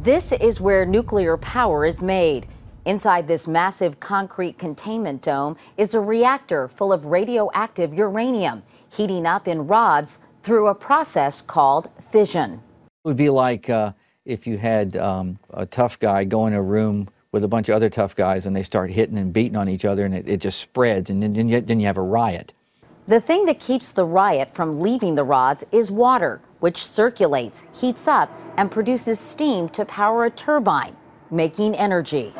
This is where nuclear power is made. Inside this massive concrete containment dome is a reactor full of radioactive uranium, heating up in rods through a process called fission. It would be like if you had a tough guy go in a room with a bunch of other tough guys and they start hitting and beating on each other, and it just spreads, and then you have a riot. The thing that keeps the riot from leaving the rods is water, which circulates, heats up, and produces steam to power a turbine, making energy.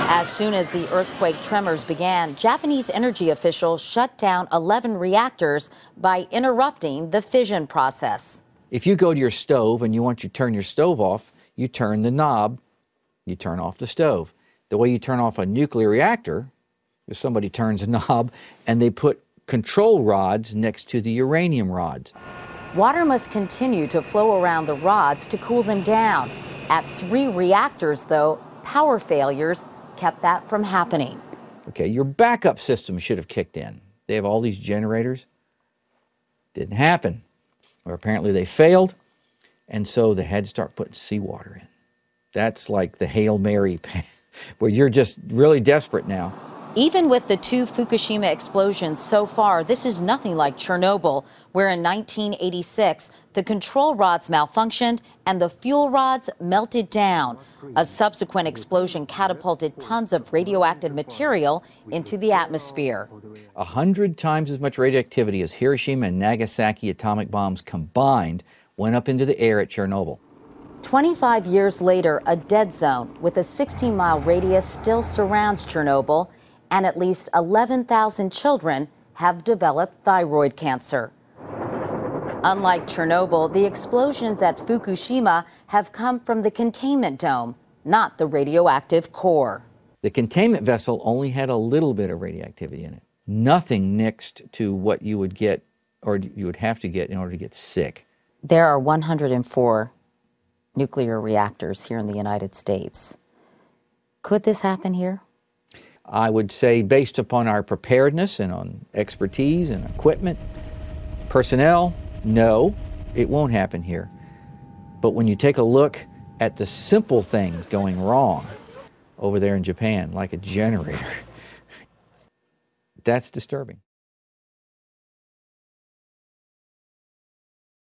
As soon as the earthquake tremors began, Japanese energy officials shut down 11 reactors by interrupting the fission process. If you go to your stove and you want to turn your stove off, you turn the knob, you turn off the stove. The way you turn off a nuclear reactor is somebody turns a knob and they put control rods next to the uranium rods. Water must continue to flow around the rods to cool them down. At 3 reactors, though, power failures kept that from happening. Okay, your backup system should have kicked in. They have all these generators. Didn't happen. Or apparently they failed, and so they had to start putting seawater in. That's like the Hail Mary, where you're just really desperate now. Even with the 2 Fukushima explosions so far, this is nothing like Chernobyl, where in 1986, the control rods malfunctioned and the fuel rods melted down. A subsequent explosion catapulted tons of radioactive material into the atmosphere. 100 times as much radioactivity as Hiroshima and Nagasaki atomic bombs combined went up into the air at Chernobyl. 25 years later, a dead zone with a 16-mile radius still surrounds Chernobyl, and at least 11,000 children have developed thyroid cancer. Unlike Chernobyl, the explosions at Fukushima have come from the containment dome, not the radioactive core. The containment vessel only had a little bit of radioactivity in it. Nothing next to what you would get, or you would have to get in order to get sick. There are 104 nuclear reactors here in the United States. Could this happen here? I would say, based upon our preparedness and on expertise and equipment, personnel, no, it won't happen here. But when you take a look at the simple things going wrong over there in Japan, like a generator, that's disturbing.